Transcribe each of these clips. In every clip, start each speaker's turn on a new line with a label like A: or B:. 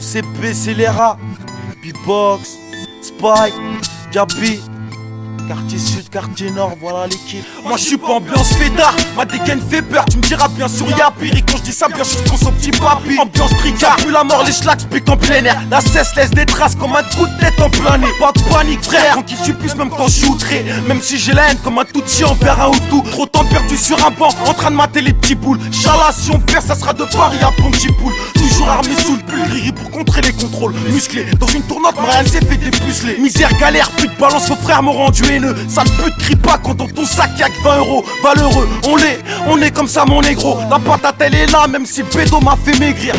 A: OCP c'est les rats. Beatbox, Spike, Gabi. Quartier sud, quartier nord, voilà l'équipe. Moi je suis pas ambiance fêtard, ma dégaine fait peur. Tu me diras bien sûr y'a pire. Et quand je dis ça bien, je suis son petit papy. Ambiance tricard, plus la mort, les schlags piquent en plein air. La cesse laisse des traces comme un coup de tête en plein nez. Pas de panique frère, tranquille je suis plus même quand je suis outré. Même si j'ai la haine comme un Tutsi envers un Hutu. Trop de temps perdu sur un banc, en train de mater les petits boules. Inch'Allah si on perd ça sera de Paris à Pontypool. Toujours armé sous le pull, gris pour contrer les contrôles. Musclé, dans une tournotte, Marianne s'est fait dépuceler. Misère, galère, plus de balance, vos frères m'ont rendu haineux. Sale pute, crie pas quand dans ton sac y'a que 20 euros. Valeureux, on est comme ça mon négro. La patate elle est là, même si Bédo m'a fait maigrir.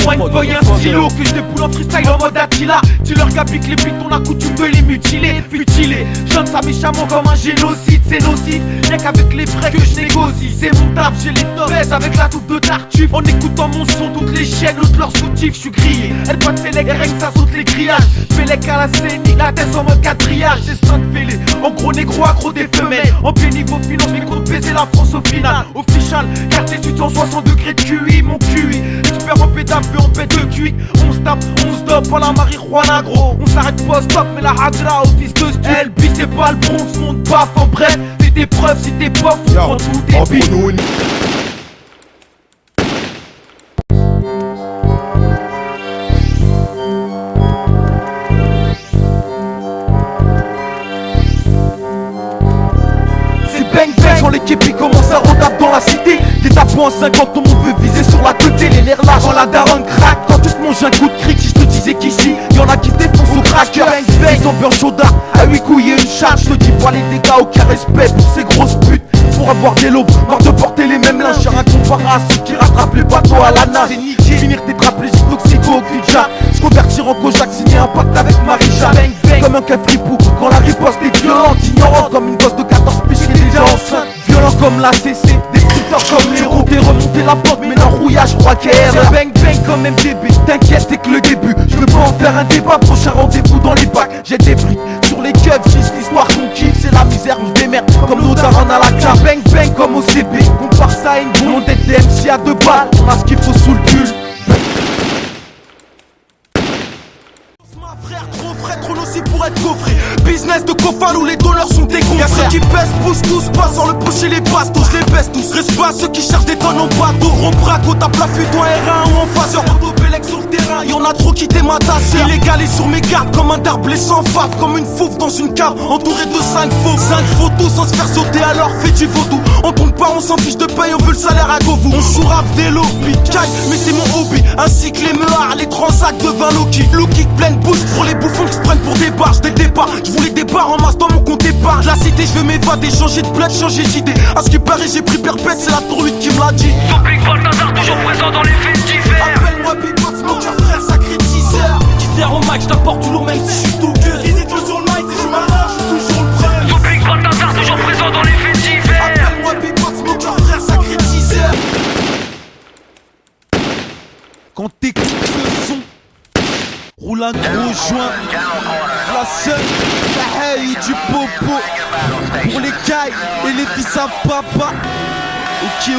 A: Moi une feuille, un stylo que je déboule en freestyle en mode Attila. Tu leur gabiques les buts, on a coutume de les mutiler. Futilé, j'aime ça méchamment comme un génocide. C'est nocif, rien qu'avec les vrais que je négocie. C'est mon taf, j'ai les torres avec la toupe de Tartuffe. En écoutant mon son, toutes les chaînes, l'autre leur soutif. J'suis grillé, elle passe ses legs, rien que ça saute les grillages. Fais les à la scénique, la tête en mode quadrillage. J'ai 5 fêlés, en gros négro, accro des femelles. En plein niveau finance, mais compte baiser la France au final. Official, quartier sud 160 degrés de QI, mon QI. Expert en pétable, en pète de cuit. On se tape, on se dope, pas la marijuana gros. On s'arrête pas stop, mais la hadra au fils de stu. LB c'est pas le bronze, monte baf, en bref. C'est des preuves, si t'es pas fou, prends tout tes billes. Quand l'équipe il commence à retaper dans la cité. Des tapons en 50, tout le monde veut viser sur la côté. Les nerfs là, quand la daronne craque. Quand tu te manges un coup de cric, si je te disais qu'ici y'en a qui se défoncent au cracker. Ils ont bien chaudard, à 8 couilles et une charge. Je te dis pas les dégâts, aucun respect pour ces grosses putes. Pour avoir des lobes, marre de porter les mêmes linges. J'ai rien comparé à ceux qui rattrapent les bateaux à la nage. C'est niqué, finir tétraplégique, toxico au cul de jack. S'convertir en Kojak, signer un pacte avec Marie-Jeanne. Comme un cafripou, quand la riposte est violente. Ignorant comme une gosse de 14 piges qui est déjà enceinte. Violent comme la CC, destructeur comme les roues. T'es remonté la porte, mais l'enrouillage, crois qu'elle est bang bang comme MDB. T'inquiète, c'est que le début. Je veux pas en faire un débat, prochain rendez-vous dans les bacs. J'ai des briques sur les keufs, juste l'histoire qu'on kiffe. C'est la misère, on se démerde comme nos darons à la carte. Bang bang comme OCB, compare ça à une blonde tête MC à 2 balles. On a ce qu'il faut sous le pull. Frère, trop frais, trop nocif pour être coffré. Business de cofal où les donneurs sont des confrères. Y'a ceux qui pèsent, poussent tous, passent sans le poche et les bastos. Je les baisse tous, reste pas ceux qui cherchent des tonnes en bateau. Rompraco, tape la fuite en R1 ou en phaseur. Autobélec sur le terrain, y'en a trop qui dématassent. Illégal et sur mes gardes, comme un darblé sans fave. Comme une fauve dans une cave, entouré de 5 faux. 5 photos sans se faire sauter, alors fait du vaudou. On tombe pas, on s'en fiche de paye, on veut le salaire à go. On joue rap, vélo, picaille, mais c'est mon hobby. Ainsi que les meuhards, les transacts de 20 Loki. Loki pleine bouche pour les bouffons qui se prennent pour des barges dès le départ. Je voulais des barres en masse dans mon compte épargne. La cité, je veux m'évader, changer de bled, changer d'idée. À ce qui paraît, j'ai pris perpète, c'est la tour 8 qui me l'a dit.
B: Topic Balthazar, toujours présent dans les faits divers.
A: Appelle-moi Beatbox, mon cœur frère, sacré teaser. Qui sert au mic, je t'apporte du lourd même si je suis tout gueule. Visite-le sur le mic, si je m'arrange, je suis toujours le prêt.
B: Topic Balthazar, toujours présent dans les faits divers.
A: Appelle-moi Beatbox, mon cœur frère, sacré teaser. Quand t'écoutes le son, roule un gros joint, la seule, la haie du popo. Pour les cailles et les fils à papa. Ok,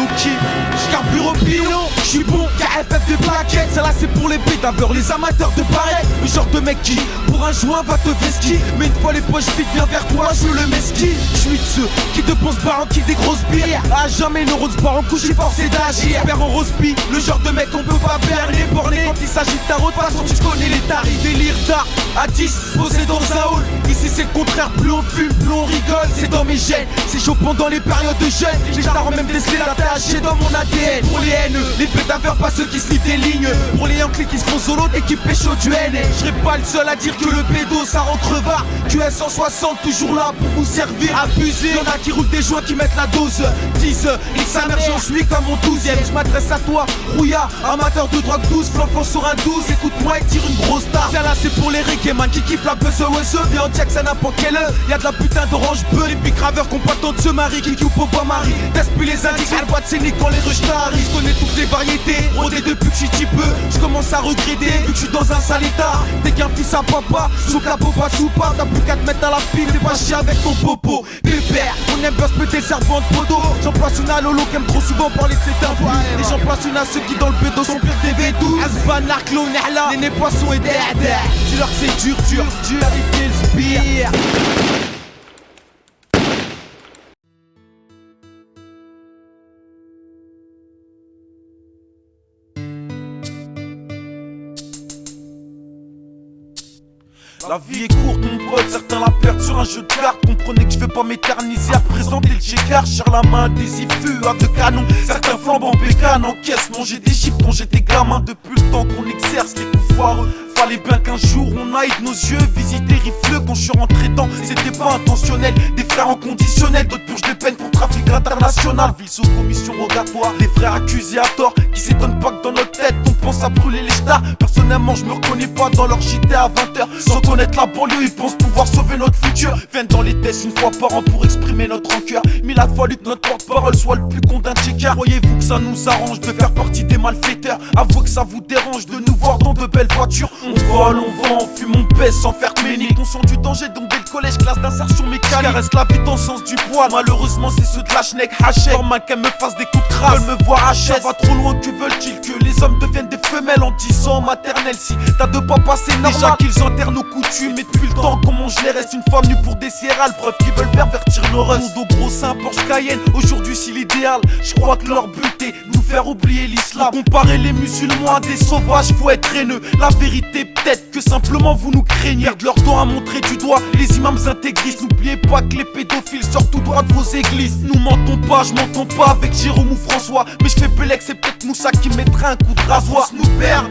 A: j'carbure au pilon, j'suis bon, KFF de plaquettes. Celle-là c'est pour les pétaveurs, les amateurs de pareil. Le genre de mec qui, pour un joint, va te vesquiller. Mais une fois les poches vides, viens vers toi, je le mesquille. J'suis de ceux qui te pensent barre en kiff des grosses bières. À jamais neuro de sport en couche, j'suis forcé d'agir. Père en rose-pie, le genre de mec qu'on peut pas perdre. Les bornés quand il s'agit de ta route, de toute façon tu connais les tarifs. Délire d'art, à 10, posé dans un hall. Ici c'est le contraire, plus on fume, plus on rigole. C'est dans mes gènes, c'est chaud pendant les périodes de jeûne. Les darons même décelé la tâche dans mon ADN. Pour les haineux, les pétaveurs, pas ceux qui sniffent des lignes. Pour les Yankees qui se font solo et qui pécho du N. Je serai pas le seul à dire que le pédo ça rentre va. QS 160 toujours là pour vous servir. Abusé, y'en a qui roulent des joints qui mettent la dose. 10, il s'amère, j'en suis comme mon 12ème. Je m'adresse à toi, rouillard, amateur de drogue douce, flanfant sur un 12. Écoute-moi et tire une grosse tarte. Tiens là c'est pour les rick et man qui kiffent la buzz OSE. Viens en Jackson à n'importe quelle heure. Y'a de la putain d'orange bleu. Les big graveurs qu'on pas tant de se marient qui jouent pour pas mari. Teste plus les indices. J'ai le boîte de scénique quand les rushs t'arrivent. Je connais toutes les variétés, rodé depuis que je suis petit peu. Je commence à regretter, vu que je suis dans un sale état. T'es qu'un fils à papa, sous la popa choupa. T'as plus qu'à te mettre à la pile, t'es pas chier avec ton popo. Pépère, on aime bien se péter le cerveau de poteau. J'en place une à Lolo qui aime trop souvent parler de cette info. Et j'en place une à ceux qui dans le bédo sont pires des V12. Asban, Narclo, Nahla, Néné Poisson et Dada. Dis-leur que c'est dur, vérité le spire.
C: La vie est courte mon pote, certains la perdent sur un jeu de cartes. Comprenez que je vais pas m'éterniser à représenter le Tchékar. Cher la main des ifus à deux canons. Certains flambent en bécane, en caisse. Manger des chiffres quand j'étais gamin. Depuis le temps qu'on exerce les coups foireux. Fallait bien qu'un jour on aille de nos yeux visiter Rifle. Quand je suis rentré dedans, c'était pas intentionnel. Des frères en conditionnel, d'autres purges de peine pour trafic international. Ville sous commission rogatoire, des frères accusés à tort. Qui s'étonnent pas que dans notre tête on pense à brûler les stars. Personnellement je me reconnais pas dans leur JT à 20h. Sans connaître la banlieue, ils pensent pouvoir sauver notre futur. Viennent dans les tests une fois par an pour exprimer notre rancœur. Mais il a fallu que notre porte-parole soit le plus con d'un Tchékar. Croyez-vous que ça nous arrange de faire partie des malfaiteurs? Avouez que ça vous dérange de nous voir dans de belles voitures. On vole, on vend, on fume, on baisse sans faire ménique. On sent du danger donc dès le collège, classe d'insertion mécanique. Caresse la vie dans le sens du poil. Malheureusement c'est ceux de la schneck hachette. Normal qu'elle me fasse des coups de crasse. Veulent me voir hachette. Ça va trop loin, que veulent-ils? Que les hommes deviennent des femelles en 10 ans maternelle. Si t'as deux papas c'est normal. Déjà qu'ils enterrent nos coutumes. Et depuis le temps comment je les reste une femme nue pour des céréales. Preuve qu'ils veulent pervertir nos restes. Mon dos gros c'est un Porsche Cayenne. Aujourd'hui c'est l'idéal. Je crois que leur but est nous faire oublier l'islam. Comparer les musulmans à des sauvages, faut être haineux. La vérité peut-être que simplement vous nous craignez. Perdent leur temps à montrer du doigt les imams intégristes. N'oubliez pas que les pédophiles sortent tout droit de vos églises. Nous mentons pas, je m'entends pas avec Jérôme ou François. Mais je fais Belek, c'est peut-être Moussa qui mettra un coup de rasoir. Nous perd,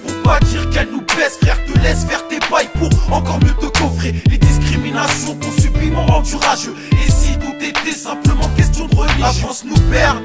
C: pour pas dire qu'elle nous baisse. Frère te laisse faire tes bails pour encore mieux te coffrer. Les discriminations qu'on subit m'ont rendu rageux. Et si tout était simplement question de religion? La France nous perd,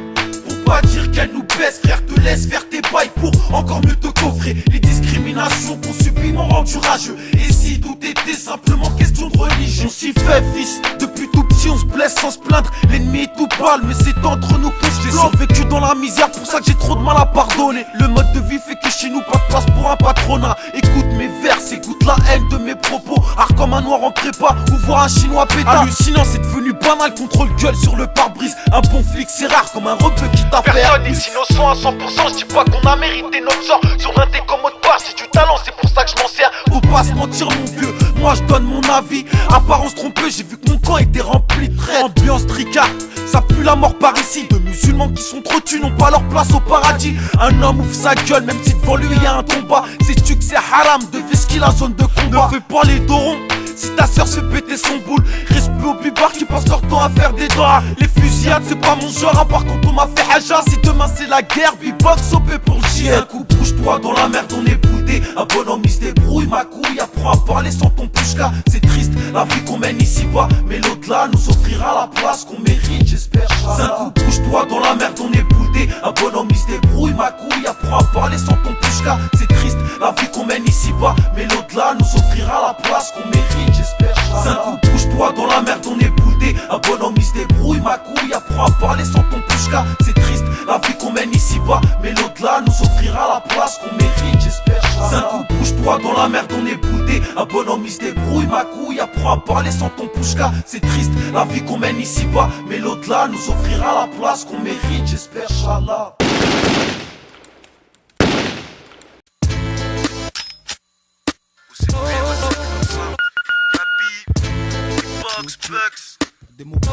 C: pas dire qu'elle nous baisse, frère te laisse faire tes bails pour encore mieux te coffrer. Les discriminations qu'on subit m'ont rendu rageux. Et si tout était simplement question de religion? On s'y fait fils, depuis tout petit on se blesse sans se plaindre. L'ennemi est tout pâle mais c'est entre nous que je l'ai survécu dans la misère, pour ça que j'ai trop de mal à pardonner. Le mode de vie fait que chez nous pas de place pour un patronat. Écoute mes vers, écoute la haine de mes propos. Art comme un noir en prépa ou voir un chinois pétard. Hallucinant c'est devenu banal, contrôle-gueule sur le pare-brise. Un bon flic c'est rare comme un rebeu qui personne est innocent à 100%, je dis pas qu'on a mérité notre sort. Sur l'un comme mot de passe, j'ai du talent, c'est pour ça que je m'en sers. Faut pas se mentir mon vieux, moi je donne mon avis. Apparence trompeuse, j'ai vu que mon camp était rempli de traîtres. Ambiance tricard, ça pue la mort par ici. De musulmans qui sont trop tus, n'ont pas leur place au paradis. Un homme ouvre sa gueule, même si devant lui y a un combat. Sais-tu que c'est haram de vesquiller la zone de combat? Ne fais pas les dos ronds si ta soeur se fait péter son boule. Respect aux bibards qui passent leur temps à faire des doigts. Les fusillades c'est pas mon genre, à part quand on m'a fait haja. Si demain c'est la guerre, beatbox OP pour le chien. Un coup bouge-toi, dans la merde on est boudé. Un bonhomme il se débrouille, ma couille apprend à parler sans ton pushka. C'est triste, la vie qu'on mène ici bas, mais l'au-delà nous offrira la place qu'on mérite, j'espère. Un coup bouge-toi, dans la merde on est boudé. Un bonhomme il se débrouille, ma couille apprend à parler sans ton pushka. C'est triste, la vie qu'on mène ici bas, mais l'au-delà nous offrira la place qu'on mérite, j'espère. Un coup bouge-toi, dans la merde on est boudé. Un bonhomme il se débrouille, ma couille apprend à parler sans ton pushka. C'est triste, la vie qu'on mène ici bas, mais l'au-delà nous offrira la place qu'on mérite, j'espère. Un coup bouge-toi, dans la merde on est boudé. Un bonhomme il se débrouille, ma couille apprend à parler sans ton pushka. C'est triste, la vie qu'on mène ici bas, mais l'au-delà nous offrira la place qu'on mérite, j'espère, Inch'Allah.
A: Des mots. Faut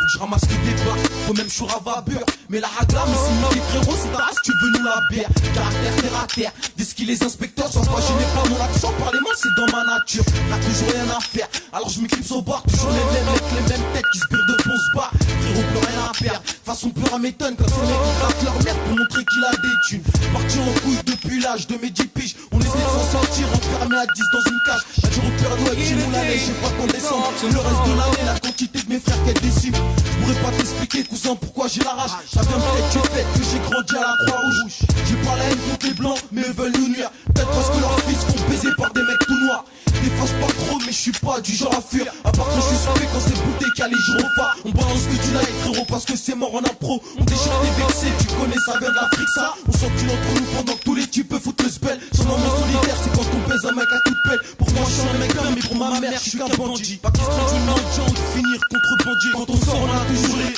A: que je ramasse le débat, faut même chour à vapeur. Mais la hagla, mais c'est niqué frérot, c'est ta race, tu veux nous la bière. Caractère terre à terre, dis qui les inspecteurs, sois pas gêné par mon accent, parler moi c'est dans ma nature. T'as toujours rien à faire, alors je m'éclipse au bar, toujours les mêmes mecs, les mêmes têtes qui se birent de bon se bat. Frérot, plus rien à faire, façon plus à m'étonne quand ces mecs ils grattent leur merde pour montrer qu'il a des thunes. Parti en couille depuis l'âge de mes 10 piges, on essaie de s'en sortir, enfermé à 10 dans une cage. Y'a toujours Père Noël qui nous la neige, j'ai pas qu'on descend. Le reste de l'année, la quantité de mes frères qu'elle décime. Je pourrais pas t'expliquer cousin pourquoi j'ai la rage. Ça vient peut-être du fait que j'ai grandi à la Croix-Rouge. J'ai pas la haine contre les blancs mais ils veulent nous nuire. Peut-être parce que leurs fils font baiser par des mecs tout noirs. Défonce pas trop mais je suis pas du genre à fuir. À part quand je suis sauvé quand c'est bouté qu'à les gyrophares. On balance que du live frérot parce que c'est mort en impro. On déchire des vexés, tu connais ça vient de l'Afrique ça. On s'encule entre nous pendant que tous les types foutent le spell. Son moment solitaire c'est quand on baise un mec à toute pelle. Pour moi je suis un mec là mais pour ma mère je suis qu'un bandit. Pas question d'une mendiant ou de finir contre bandit. Quand on sort on a toujours les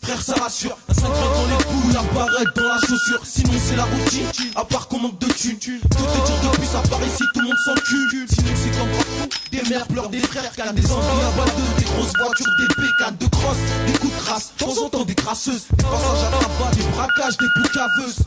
A: frère ça rassure. Un 5 dans les poules, la barrette dans la chaussure. Sinon c'est la routine, à part qu'on manque de thunes. Tout est dur depuis ça part ici, tout le monde s'encule. Sinon c'est comme partout, des mères pleurent des frères. Cannes, des zombies à balle de, des grosses voitures, des bécanes de crosse, des coups de crasse, de temps en temps des crasseuses, des passages à tabac, des braquages, des boucaveuses.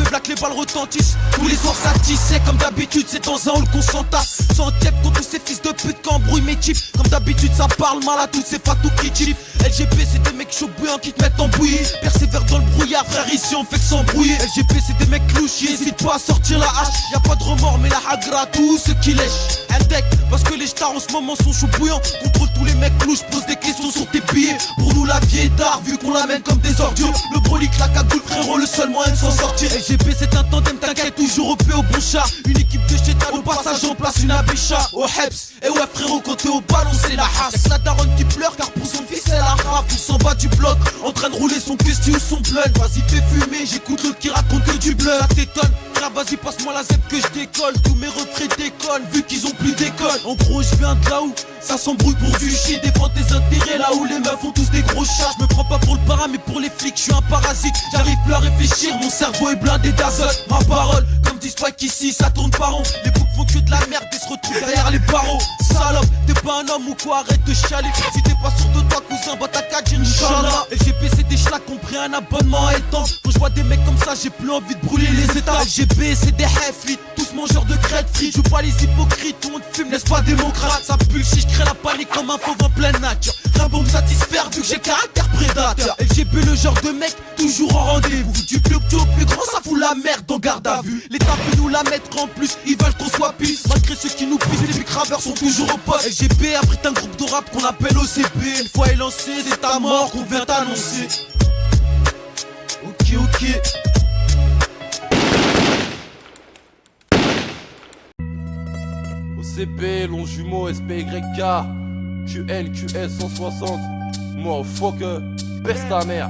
A: Black, les balles retentissent, tous les soirs ça tissait. Comme d'habitude c'est dans un hall qu'on s'entasse. Sans tiep contre tous ces fils de pute qui embrouillent mes types. Comme d'habitude ça parle mal à toutes ces fatous qui typent. LGP c'est des mecs chauds bouillants qui te mettent en bouillie. Persévère dans le brouillard frère ici on fait que s'embrouiller. LGP c'est des mecs louches, n'hésite pas à sortir la hache. Y'a pas de remords mais la hagra tous ceux qui lèchent. Un deck parce que les stars en ce moment sont chauds bouillants. Contrôle tous les mecs louches, pose des questions sur tes billets. Pour nous la vie est d'art vu qu'on l'amène comme des ordures. Le brolique, la cagoule frérot, le seul moyen de s'en sortir. LGP c'est un tandem, t'inquiète toujours au P au bon chat. Une équipe de chétane, au passage on place une abicha. Au Heps, et ouais frérot quand t'es au ballon c'est la hasse. Y'a que la daronne qui pleure car pour son fils elle a rap. On s'en bat du bloc, en train de rouler son custi ou son blunt. Vas-y fais fumer, j'écoute l'autre qui raconte que du blunt. Ça t'étonne, frère vas-y passe-moi la zep que je décolle. Tous mes refrains décollent, vu qu'ils ont plus d'école. En gros je viens de là où ça s'embrouille pour du shit. Défends tes intérêts là où les meufs ont tous des gros chats. Je me prends pas pour le para mais pour les flics je suis un parasite. J'arrive plus à réfléchir, mon cerveau est blindé d'azote. Ma parole, comme dit Spike ici, ça tourne pas rond. Les boucs font que de la merde et se retrouvent derrière les barreaux. Salope, t'es pas un homme ou quoi, arrête de chialer. Si t'es pas sûr de toi cousin, bah t'as qu'à dire Inch'Allah. LGP c'est des schlacs qui ont pris un abonnement à étang. Quand je vois des mecs comme ça, j'ai plus envie de brûler les états. LGP c'est des heflites, tous mangeurs de crête frites. Joue pas les hypocrites, tout le monde fume, n'est-ce pas démocrate. Ça pue le chiche, crée la panique comme un fauve en pleine nature. Rien pour me satisfaire vu que j'ai caractère prédateur. LGP le genre de mec, toujours en rendez-vous. Du plus petit au plus grand, ça fout la merde en garde à vue. L'État peut nous la mettre en plus, ils veulent qu'on soit pisse. Malgré ceux qui nous pissent, les bicraveurs sont toujours au poste. LGP abrite un groupe de rap qu'on appelle OCP. Une fois est lancé, c'est ta mort qu'on vient t'annoncer. Ok.
D: OCP, long jumeau, SPYK, QL, QS 160. Moi, fuck, baisse ta mère.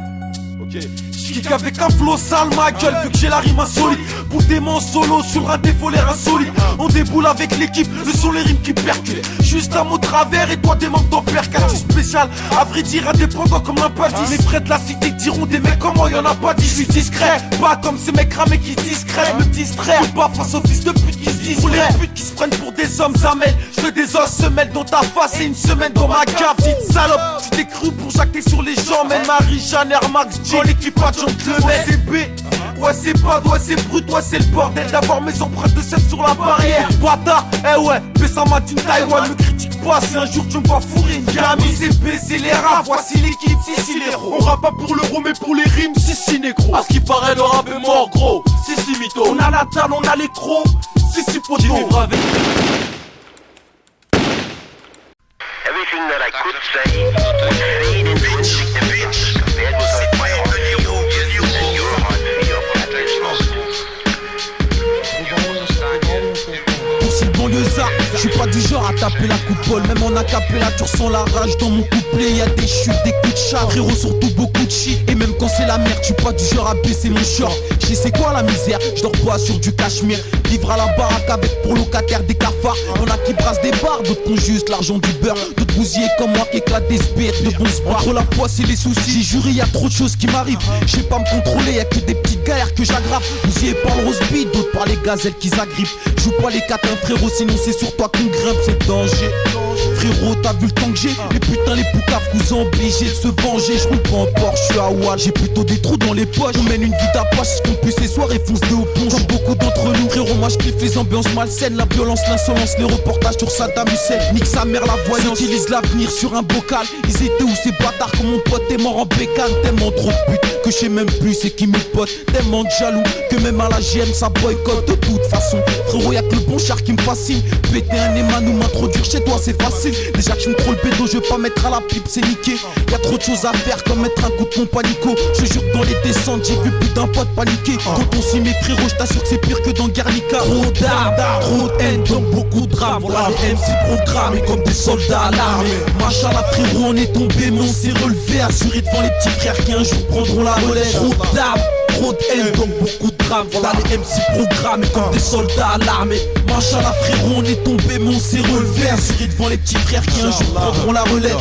D: Ok.
C: J'kick avec un flow sale ma gueule vu que j'ai la rime insolite. Pour des en solo sur un défaut l'air insolite. On déboule avec l'équipe, le sont les rimes qui percutent. Juste un mot travers et toi des manques d'empercat. Du spécial, à vrai dire indépendant comme un padis. Les frères de la cité diront des mecs comme moi y'en a pas dit. J'suis discret, pas comme ces mecs ramés qui discrets. Me distraire, pas face aux fils de pute qui se disent. Pour les putes qui se prennent pour des hommes amènent. J'veux des os se mêlent dans ta face et une semaine dans ma cave. Petite salope, tu t'es cru pour jacter sur les jambes. Mais Marie-Jeanne, Air Max, G, l'équipage gentleman. C'est B, ouais c'est bad, ouais c'est brut, ouais c'est le bordel d'avoir mes empreintes de sève sur la barrière. Bâtard, ouais, baisse en matin Taïwan, me critique pas si un jour tu me vois fourrer une gamine. C'est B, c'est les rats, voici l'équipe, si les héros. On rappe pas pour l'euro mais pour les rimes, si négro.
D: À ce qui paraît le rap est mort gros, si mytho.
C: On a la dalle, on a les crocs, si poteau.
D: J'y vivrai avec.
E: Everything that I could say would fade into insignificance compared with my heart and your heart and your
A: Pour ces banlieusards, je suis pas du genre à taper la coupole. Même en acapella, tu ressens la rage dans mon couplet. Y'a des chutes, des coups de chat, frérot, surtout beaucoup de shit. Et même quand c'est la merde, je suis pas du genre à baisser mon short. J'sais c'est quoi la misère, je dors pas sur du cachemire. Vivre à la baraque avec pour locataire des cafards. Y'en a qui brassent des bars, d'autres qui ont juste l'argent du beurre. D'autres bousillés comme moi qui éclatent des sbires de bons spots. Entre la poisse et les soucis, j'ai juré y'a trop de choses qui m'arrivent. J'sais pas me contrôler, y'a que des petites galères que j'aggrave. Bousillés par le rose beat, d'autres par les gazelles qui s'agrippent. Joue pas les catins frérot, sinon c'est sur toi qu'on grimpe, c'est danger. Frérot, t'as vu le temps que j'ai? Les putains, les poucaves, cousins obligés de se venger. J'roule pas en Porsche, j'suis à Wall. J'ai plutôt des trous dans les poches. On mène une vie d'approche, ce qu'on puisse ces soirs et fonce de au pont. Comme beaucoup d'entre nous, frérot, moi j'kiffe les ambiances malsaines. La violence, l'insolence, les reportages sur Saddam Hussein. Nique sa mère, la voyance, utilise l'avenir sur un bocal. Ils étaient où ces bâtards quand mon pote est mort en bécane? Tellement trop de putes que que je sais même plus c'est qui mes potes. Tellement de jaloux que même à la GM ça boycotte. De toute façon, frérot, y'a que le bon char qui me fascine. Péter un Eman ou m'introduire chez toi c'est facile. Déjà que je me trop le pédo, je veux pas mettre à la pipe, c'est niqué. Y'a trop de choses à faire comme mettre un coup de pompe panico. Je jure que dans les descentes j'ai vu plus d'un pote paniquer. Quand on s'y met frérot, je t'assure que c'est pire que dans Guernica. Trop d'armes, trop de haine, donc beaucoup de drames. Voilà les MC programmés comme des soldats à l'armée. Machallah frérot, on est tombé mais on s'est relevé. Assuré devant les petits frères qui un jour prendront la relève. Trop d'armes, trop de haine, donc beaucoup de drames. Voilà les MC programmés comme des soldats à l'armée. Machallah frérot, on est tombé mais on s'est relevé. Assuré devant les petits frères qui un jour prendront la relève.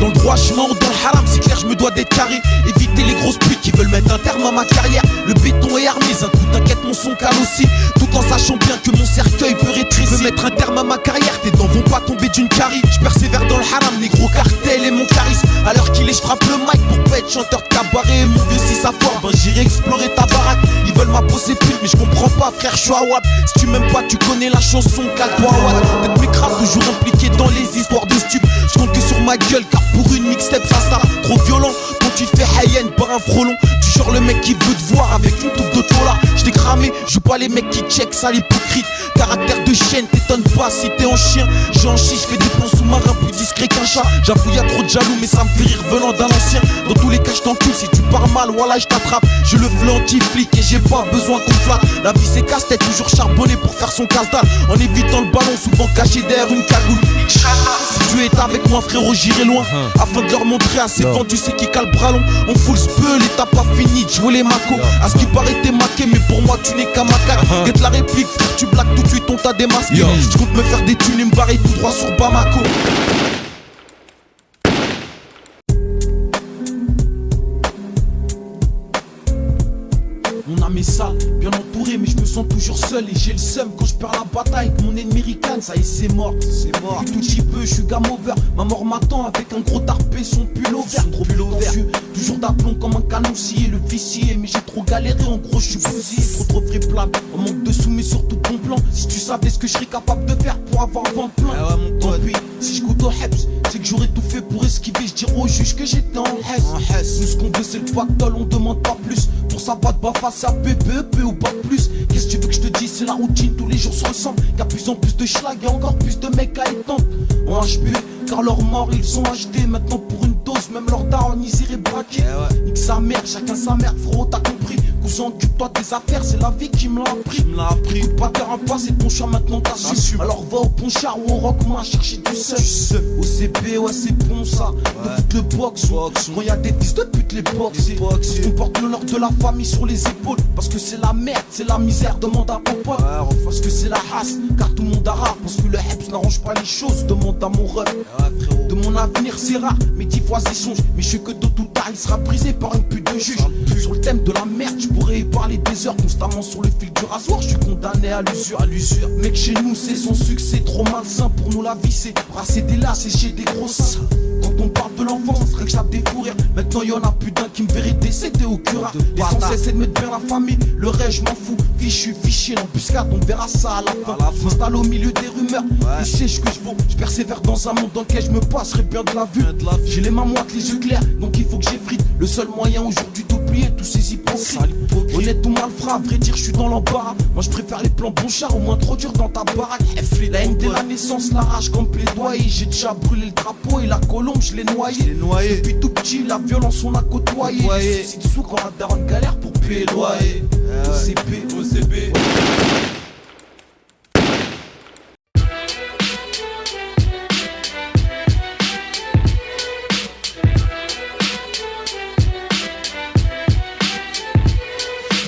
A: Dans le droit chemin ou dans le haram, c'est clair, je me dois d'être carré. Éviter les grosses putes qui veulent mettre un terme à ma carrière. Le béton est armé, un coup t'inquiète, mon son cale aussi. Tout en sachant bien que mon cercueil peut rétrécir. Je veux mettre un terme à ma carrière, tes dents vont pas tomber d'une carie. Je persévère dans le haram, les gros cartels et mon charisme. Alors qu'il est, je frappe le mic pour pas être chanteur de cabaret. Mon vieux si ça fort, ben j'irai explorer ta baraque. Ils veulent ma peau c'est pute, mais je comprends pas frère, je suis à WAP. Si tu m'aimes pas, tu connais la chanson, cale-toi à WAP. Peut-être mes crabes toujours impliqués dans les histoires de stup. Je compte que sur ma gueule, car pour une mixtape ça sera trop violent. Quand tu fais Hayen par un frelon, tu genre le mec qui veut te voir avec une toupe de tola. J't'ai cramé, je pas les mecs qui check ça l'hypocrite. Caractère de chienne, t'étonne pas si t'es en chien. J'ai en chie, j'fais des plans sous-marins plus discrets qu'un chat. J'avoue y'a trop de jaloux mais ça me fait rire venant d'un ancien. Dans tous les cas j't'encule, si tu pars mal, voilà je t'attrape. Je le veux anti-flic et j'ai pas besoin qu'on flatte. La vie c'est casse-tête, toujours charbonné pour faire son casse-dalle. En évitant le ballon, souvent caché derrière une cagoule. Inch'Allah, si tu es avec moi frérot j'irai loin. Afin de leur montrer à ces vendus c'est qui cale le bras long. On fout le spell et t'as pas fini de jouer les macos. À ce qui paraît t'es maqué mais pour moi tu n'es qu'un macaque. Guette la réplique frère, tu blagues tout de suite on t'a démasqué. Je compte me faire des thunes et me barrer tout droit sur Bamako. Mon âme est sale, bien entouré mais je me sens toujours seul. Et j'ai le seum quand je perds la bataille avec mon ennemi ricane. Ça y est c'est mort, c'est mort. Tout petit peu, je suis game over. Ma mort m'attend avec un gros tarpé, son pull au vert. Trop prétentieux, toujours d'aplomb comme un canon scié. Le vicié, mais j'ai trop galéré, en gros je suis bousillé. Trop friplable, on manque de sous mais surtout bon plan. Si tu savais ce que je serais capable de faire pour avoir un vent plein. Tant pis, si je goûte au Heps, c'est que j'aurais tout fait pour esquiver. Je dirais au juge que j'étais en Hess. Nous ce qu'on veut c'est le pactole, on demande pas plus. Pour ça pas de bas face à PPP ou pas plus. Qu'est-ce que tu veux que je te dise, c'est la routine, tous les jours se ressemblent. Y'a plus en plus de schlag et encore plus de mecs à étendre. En HB, car leurs morts ils sont achetés. Maintenant pour une dose, même leur daron ils iraient braquer. Nique sa mère, chacun sa mère, frérot t'as compris. Cousin occupe-toi de tes affaires, c'est la vie qui me l'a appris. Écoute pas terrain pas, c'est ton choix maintenant t'assumes. Alors va au ponchard ou au rockman chercher du seul. Au CP, ouais c'est bon ça. De foutre le box, quand y'a des fils de pute les boxer. On porte l'honneur de la famille sur les épaules. Parce que c'est la merde, c'est la misère, demande à papa. Parce que c'est la race, car tout le monde a rare. Parce que le Heps n'arrange pas les choses, demande à mon rep. De mon avenir c'est rare, mais 10 fois c'est songe. Mais je sais que tôt ou tard il sera brisé par une pute de juge. Sur le thème de la merde, je pourrais y parler des heures. Constamment sur le fil du rasoir, je suis condamné à l'usure. Mec chez nous c'est son succès, trop malsain pour nous la visser. Brasser des laces et chez des gros seins. Quand on parle de l'enfance, on serait que j'appe des fous rires. Maintenant y'en a plus d'un qui me verrait décéder au cura. L'essentiel c'est de mettre bien la famille, le reste je m'en fous. Fichu, fichier, l'embuscade, on verra ça à la fin. M'installe au milieu des rumeurs, et sais ce que je vaux. Je persévère dans un monde dans lequel je me passerai bien de la vue. J'ai les mains moites, les yeux clairs, donc il faut que j'effrite. Le seul moyen aujourd'hui d'oublier tous ces hypocrites. Honnête ou malfrat, à vrai dire je suis dans l'embarras. Moi je préfère les plans bon char, au moins trop dur dans ta baraque. La haine dès la naissance, la rage comme plaidoyer. J'ai déjà brûlé le drapeau et la colombe je l'ai noyé. Depuis tout petit la violence on a côtoyé. Les soucis dessous quand la daronne galère pour payer le loyer. OCP.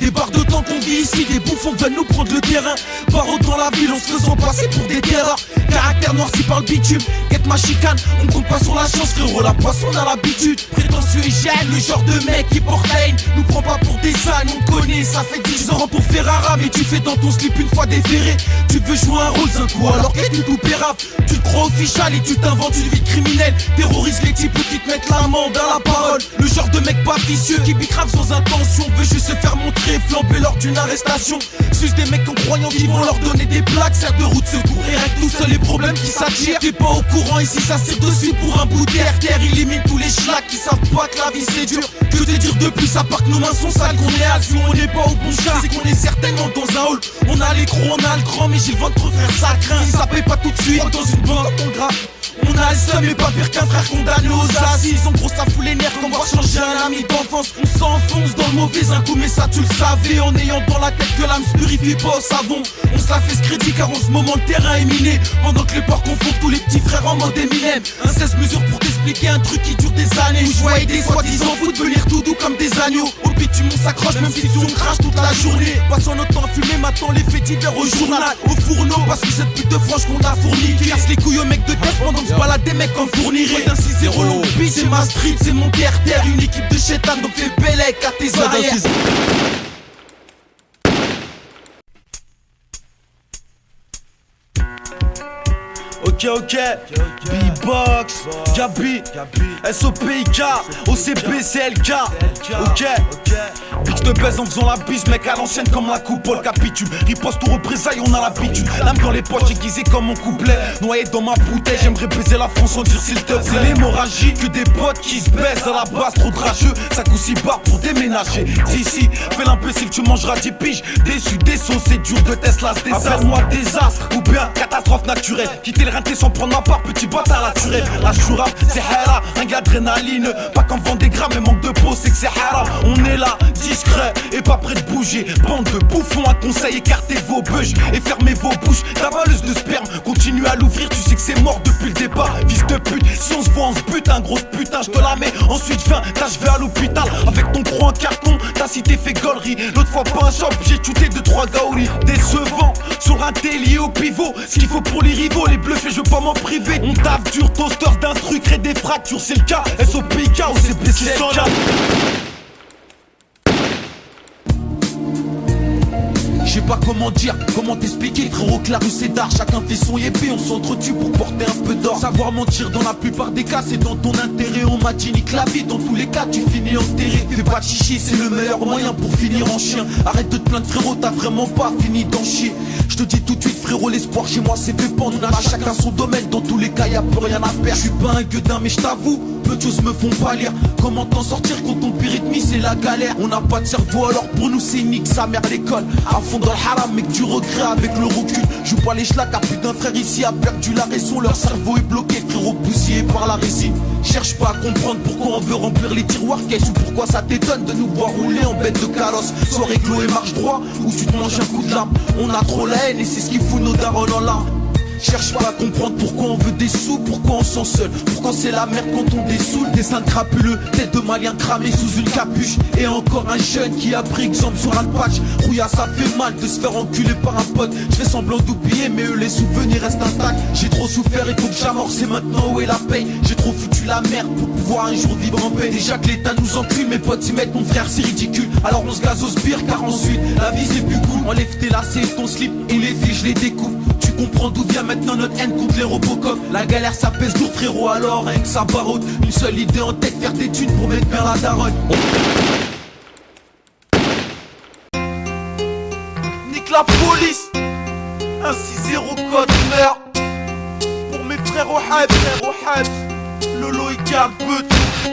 A: Des barres de temps qu'on vit ici, des bouffons veulent nous prendre le terrain. Barreau dans la ville, on se faisant passer pour des terreurs. Caractère noirci par le bitume, guette ma chicane. On compte pas sur la chance, frérot, la poisson on a l'habitude. Prétentieux et gêne, le genre de mec qui porte la haine. Nous prend pas pour des ânes, on connaît, ça fait 10 ans pour Ferrara. Mais tu fais dans ton slip une fois déféré. Tu veux jouer un rôle d'un coup alors que t'es tout pérave. Tu te crois official et tu t'inventes une vie criminelle. Terrorise les types qui te mettent l'amende à la parole. Le genre de mec pas vicieux qui bicrave sans intention. Veut juste se faire montrer, flamber lors d'une arrestation. Juste des mecs en croyant qu'ils vont leur donner des plaques, certes de route secours. Et règle tout seul les problèmes qui s'attirent. T'es pas au courant ici, ça se tire dessus pour un bout d'air. Terre élimine tous les schlacs qui savent pas que la vie c'est dur. Que te dire de plus à part que nos mains sont sales, qu'on est à l'action, on n'est pas au bon chat. C'est qu'on est certainement dans un hall. On a les crocs, on a le grand, mais j'ai le ventre frère, ça craint. Si ça paye pas tout de suite, dans une banque, on gras. On a le seum et pas pire qu'un frère condamné aux assises. En gros ça fout les nerfs comme voir changer un ami d'enfance. On s'enfonce dans le mauvais un coup, mais ça tu le savais. En ayant dans la tête que l'âme se purifie pas au savon. On se la fait ce crédit car en ce moment le terrain est miné. Pendant que les porcs confondent tous les petits frères en mode Eminem. Un 16 mesures pour t'expliquer un truc qui dure des années. Où je voyais des soi-disant fous devenir tout doux comme des agneaux. Au bitume on s'accroche même si on crache toute la journée. Passons notre temps à fumer, maintenant les faits divers au journal, au fourneau. Parce que cette pute de franche qu'on a fourni qui casse les couilles aux mecs de test pendant que se balade des mecs en fournirait. D'un 6-0 long beat, c'est ma street, c'est mon terre-terre. Une équipe de chétan donc fais bellec à tes arrières.
C: Ok, B-Box, Gabi, SOPIK, OCBCLK, ok. Bitch de baise en faisant la bise, mec à l'ancienne comme la coupole capitule. Riposte ou représailles, on a l'habitude. L'âme dans les poches aiguisée comme mon couplet. Noyé dans ma bouteille, j'aimerais baiser la France en dire s'il te plaît. C'est l'hémorragie, que des potes qui se baissent à la base, trop de rageux. Ça coûte si bas pour déménager. D'ici, fais l'imbécile, tu mangeras 10 piges. Déçu, des sauces, c'est dur de Tesla, des appelle-moi désastre ou bien catastrophe naturelle. Quitter le rinté sans prendre ma part, petit bâtard naturel. La chourave, c'est hara, un gars d'adrénaline. Pas qu'en vend des grammes, mais manque de peau, c'est que c'est hara. On est là, discret et pas prêt de bouger. Bande de bouffons, un conseil, écartez vos bûches et fermez vos bouches. T'avaleuse de sperme, continue à l'ouvrir, tu sais que c'est mort depuis le départ. Fils de pute, si on se voit, on se bute, un gros putain, je te la mets. Ensuite viens, je vais à l'hôpital. Avec ton croix en carton, ta cité fait gaulerie. L'autre fois pas un shop, j'ai tuté 2-3 gaouris. Décevant, sur un lié au pivot. Ce qu'il faut pour les rivaux, les bluffs et je veux pas m'en priver. On taffe dur, toaster d'instru, crée des fractures, c'est le cas. SOPIK ou CBCLK.
A: Je sais pas comment dire, comment t'expliquer, frérot, que la rue c'est d'art. Chacun fait son épée, on s'entretue pour porter un peu d'or. Savoir mentir dans la plupart des cas, c'est dans ton intérêt. On m'a dit nique la vie, dans tous les cas tu finis enterré. Fais pas de chichi, c'est le meilleur moyen pour finir en chien. Arrête de te plaindre frérot, t'as vraiment pas fini d'en chier. Je te dis tout de suite frérot, l'espoir chez moi c'est dépend. On a chacun son domaine, dans tous les cas y'a plus rien à perdre. Je suis pas un gueudin mais je t'avoue, peu de choses me font pas lire. Comment t'en sortir quand ton pire ennemi c'est la galère. On n'a pas de cerveau alors pour nous c'est nique sa mère l'école. À fond dans le haram mec du regret avec le recul. Joue pas les schlacs, à plus d'un frère ici a perdu la raison. Leur cerveau est bloqué frérot, bousillé par la résine. Cherche pas à comprendre pourquoi on veut remplir les tiroirs caisses. Ou pourquoi ça t'étonne de nous voir rouler en bête de carrosse. Soirée clos et marche droit, ou tu te manges un coup de lame. On a trop la haine et c'est ce qui fout nos darons en larmes. Cherche pas à comprendre pourquoi on veut des sous, pourquoi on sent seul, pourquoi c'est la merde quand on dessoule. Des seins crapuleux, tête de malien cramé sous une capuche. Et encore un jeune qui a pris exemple sur un patch. Rouilla ça fait mal de se faire enculer par un pote. Je fais semblant d'oublier mais eux les souvenirs restent intacts. J'ai trop souffert, il faut que j'amorce et maintenant où est la paye. J'ai trop foutu la merde pour pouvoir un jour vivre en paix. Déjà que l'état nous encule, mes potes y mettent mon frère c'est ridicule. Alors on se gaze au sbire car ensuite la vie c'est plus cool. Enlève tes lacets et ton slip et les filles je les découpe. Tu comprends d'où vient maintenant notre haine contre les Robocop. La galère ça pèse lourd frérot alors rien que ça barote. Une seule idée en tête, faire des thunes pour mettre bien la daronne.
C: Nique la police. 1-6-0 code meurtre. Pour mes frères au hype, Lolo et Gabut.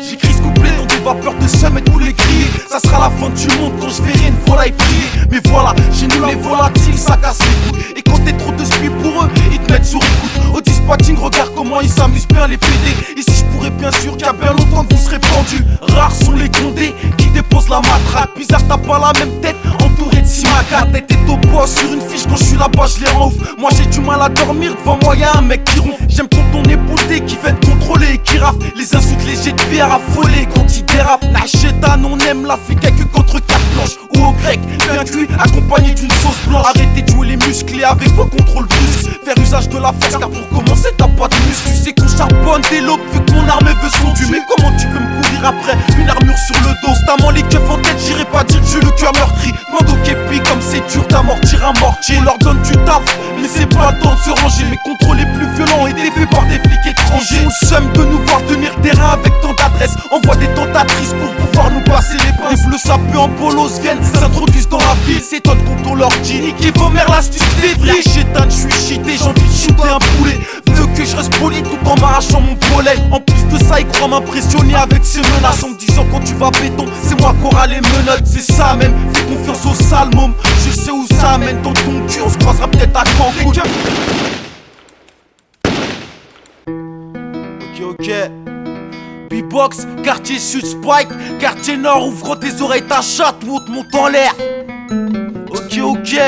C: J'écris ce couplet dans des vapeurs de seum et tous les crier. Ça sera la fin du monde quand je verrai une volaille prier. Mais voilà, chez nous les volatiles ça casse les couilles. Et quand t'es trop de spi pour eux, ils te mettent sur écoute. Au dispatching, regarde comment ils s'amusent bien les PD. Ici je pourrais bien sûr qu'il y a bien longtemps que vous serez pendus. Rares sont les condés qui déposent la matraque. Bizarre t'as pas la même tête, entouré de simacas. Tête et au poids sur une fiche quand je suis là-bas je les rends ouf. Moi j'ai du mal à dormir, devant moi y'a un mec qui ronfle. J'aime quand on est bouté, qui fait te contrôler et qui rafle. Les insultes, les jets de pierre affolés quand ils dérapent. La chétane, on aime la fille que contre carte blanche. Ou au grec, bien cuit, accompagné d'une sauce blanche. Arrêtez de jouer les musclés avec vos contrôles brusques. Faire usage de la force car pour commencer t'as pas de muscles. Tu sais qu'on charbonne des lobes vu que mon arme veut son dû. Mais comment tu peux me courir après une armure sur le dos? Stamment les keufs en tête, j'irai pas dire que j'ai le cœur meurtri. Demande au képi comme c'est dur d'amortir un mortier. On leur donne du taf, mais c'est pas le temps de se ranger. Mes contrôles les plus violents étaient faits par des flics étrangers. On le seum de nous voir tenir terrain avec tant d'adresses. Envoie des tentatrices pour pouvoir nous passer les pinces. Les bleus sapés en bolos viennent, s'introduisent dans la ville. S'étonnent quand on leur dit niquez vos mères l'astuce des vrais. Chétane, je suis cheaté, j'ai envie de shooter un poulet. Veut que je reste poli tout en m'arrachant mon pollen. En plus de ça, ils croient m'impressionner avec ses menaces. En me disant quand tu vas béton, c'est moi qui aura les menottes. C'est ça même, fais confiance au sale môme. Je sais où ça mène dans ton cul, on se croisera peut-être à Cancun. Ok. B-Box, quartier sud Spike, quartier nord, ouvre tes oreilles, ta chatte ou te monte en l'air. Ok.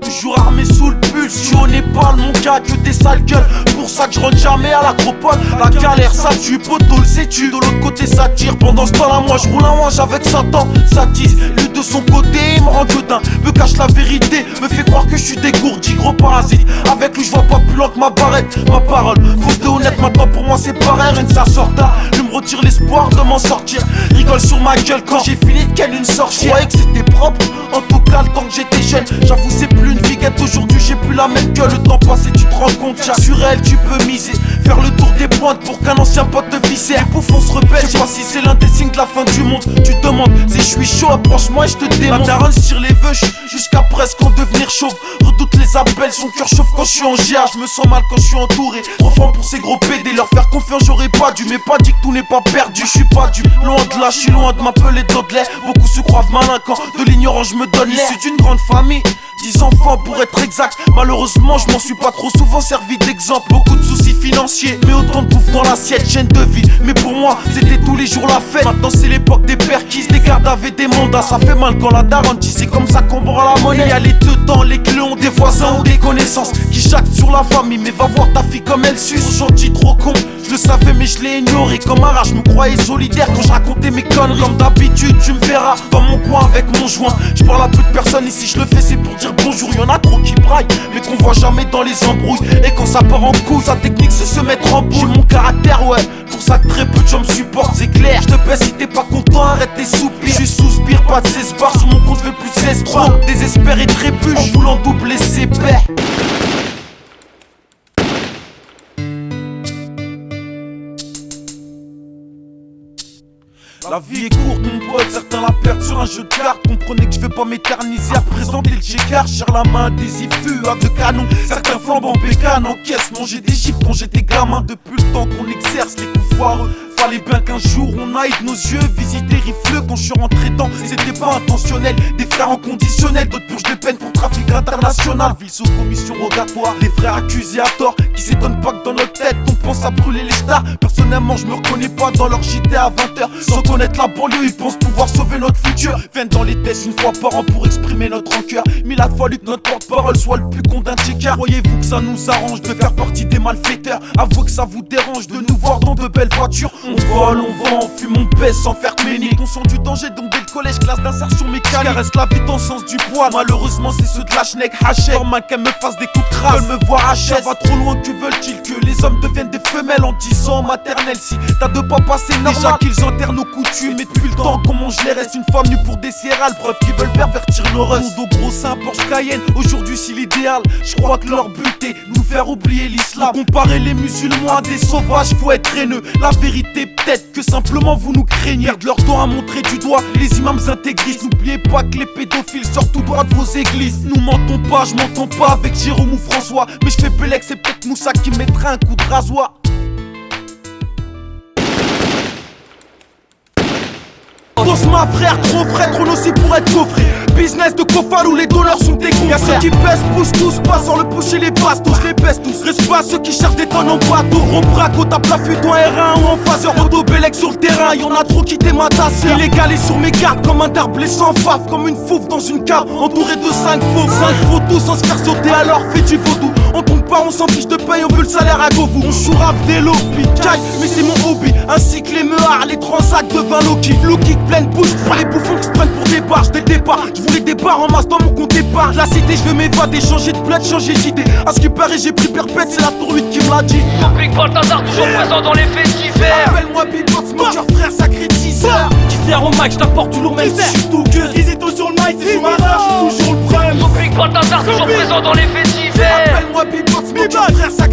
C: Toujours armé sous le pull, si on n'est pas mon gars que des sales gueules. Pour ça que je rentre jamais à l'acropole. La galère ça tue, poteau le sais-tu. De l'autre côté ça tire, pendant ce temps là moi je roule un wange avec Satan. Ça tise, lui de son côté il me rend gueudin. Me cache la vérité, me fait croire que je suis dégourdi, gros parasite. Avec lui je vois pas plus loin que ma barrette. Ma parole, fausse de honnête maintenant pour moi c'est pareil. Rien que ça sort tard, je me retire l'espoir de m'en sortir. Rigole sur ma gueule quand j'ai fini de ken une sortie. Je croyais que c'était propre, en tout cas le temps que j'étais jeune. J'avoue c'est plus une viguette, aujourd'hui j'ai plus la même gueule. Le temps passé tu te rends compte, sur elle tu peux miser. Faire le tour des pointes pour qu'un ancien pote te visse. Et pouf on se repère, je sais pas si c'est l'un des signes de la fin du monde. Tu te demandes si je suis chaud, approche-moi et je te démonte. La daronne tire les veuches jusqu'à presque en devenir chauve. Redoute les appels, son cœur chauffe quand je suis en GA. Je me sens mal quand je suis entouré, trop franc pour ces gros PD. Leur faire confiance j'aurais pas dû, mais pas dit que tout n'est pas perdu. Je suis pas dû, loin de là, je suis loin de m'appeler Dudley. Beaucoup se croient malin quand de l'ignorant je me donne l'air. C'est d'une grande famille, 10 enfants pour être exact. Malheureusement je m'en suis pas trop souvent servi d'exemple. Beaucoup de soucis financiers, mais autant de bouffe dans l'assiette. Chaîne de vie, mais pour moi c'était tous les jours la fête. Maintenant c'est l'époque des perquises, des gardes avec des mandats. Ça fait mal quand la daronne dit c'est comme ça qu'on boit la monnaie. Y'a les deux temps, les clés des voisins ou des connaissances qui jactent sur la famille. Mais va voir ta fille comme elle suce. Trop gentil, trop con, je le savais mais je l'ai ignoré. Comme un rat, je me croyais solidaire quand je racontais mes conneries. Comme d'habitude tu me verras dans mon coin avec mon joint. Je parle à peu de personnes ici, je le fais c'est pour dire bonjour. Y'en a trop qui braillent mais qu'on voit jamais dans les embrouilles. Et quand ça part en couille, sa technique c'est se mettre en boule. J'ai mon caractère ouais, pour ça que très peu de gens me supportent, c'est clair. Je te baisse si t'es pas content, arrête tes soupirs. Je soupire, pas de 16 bars sur mon compte, je veux plus de 16 trop. Désespéré trébuche en voulant doubler ses pairs. La vie est courte mon pote, certains la perdent sur un jeu de cartes. Comprenez que je vais pas m'éterniser à présenter le checker. Cher la main des ifus à de canon. Certains flambent en bécane, en caisse. Manger des chiffres quand j'étais gamin. Depuis le temps qu'on exerce les coups foireux, fallait bien qu'un jour on aille de nos yeux visiter Rifleux. Quand je suis rentré dans, c'était pas intentionnel. Des frères en conditionnel, d'autres purges de peine pour trafic international. Ville sous commission rogatoire, les frères accusés à tort qui s'étonnent pas que dans notre tête on pense à brûler les stars. Personnellement je me reconnais pas dans leur JT à 20h. Sans connaître la banlieue, ils pensent pouvoir sauver notre futur. Viennent dans les tests une fois par an pour exprimer notre rancœur. Mais il a fallu que notre porte-parole soit le plus con d'un checker. Croyez-vous que ça nous arrange de faire partie des malfaiteurs? Avouez que ça vous dérange de nous voir dans de belles voitures. On vole, on vend, on fume, on baisse sans faire ménique. On sent du danger donc dès le collège, classe d'insertion mécanique. Caresse la vie dans le sens du poil. Malheureusement c'est ceux de la schneck hachette. Normal qu'elle me fasse des coups de crasse, veulent me voir hachette. Ça va trop loin, que veulent-ils que les hommes deviennent des femelles en 10 ans maternelle? Si t'as de pas passer normal, déjà qu'ils enterrent nos coutumes. Mais depuis le temps qu'on mange les restes, une femme nue pour des céréales. Preuve qu'ils veulent pervertir nos russes. Dos gros sein, Porsche Cayenne, aujourd'hui c'est l'idéal. Je crois que leur but est nous faire oublier l'islam. Comparer les musulmans à des sauvages, faut être haineux. La vérité peut-être que simplement vous nous craignez. Perdent leur temps à montrer du doigt les imams intégristes. N'oubliez pas que les pédophiles sortent tout droit de vos églises. Nous mentons pas, je m'entends pas avec Jérôme ou François. Mais je fais Bélec, c'est peut-être Moussa qui mettra un coup de rasoir. Boss ma frère, trop frais, trop nocif pour être coffré. Business de cofal où les donneurs sont des confrères. Y'a ceux qui pèsent, poussent tous, pas sans le pousser les bastos. Je les baisse tous, reste pas ceux qui cherchent des tonnes en bateau. On braque au tape la fuite en R1 ou en phaseur. Auto Bélec sur le terrain, y'en a trop qui dématassent. Illégal et sur mes gardes comme un darblé sans faf. Comme une fauve dans une cave, entouré de 5 faux. 5 faux tous sans se faire sauter alors fait du vaudou. On tombe pas, on s'en fiche de paye, on veut le salaire à Govou. On chourave des lots, picaille, mais c'est mon hobby. Ainsi que les meuhards, les transacts de 20 Loki. Loki pleine bouche pour les bouffons qui se prennent pour des barges. Dès le départ, je voulais des barres en masse dans mon compte épargne. La cité, je veux m'évader, changer de plate, changer d'idée. À ce qui paraît, j'ai pris perpète, c'est la tour 8 qui me l'a dit.
B: Big Balthazar, toujours présent dans les faits divers.
C: Appelle-moi Beatbox, mon cœur frère, sacré teaser.
A: Qui sert au mic, je t'apporte du lourd même si je suis tout gueule.
C: Hésito sur le mic, c'est du malheur, je suis toujours le prime.
B: Big Balthazar, toujours présent dans les faits divers.
C: Appelle-moi Ton frère, ça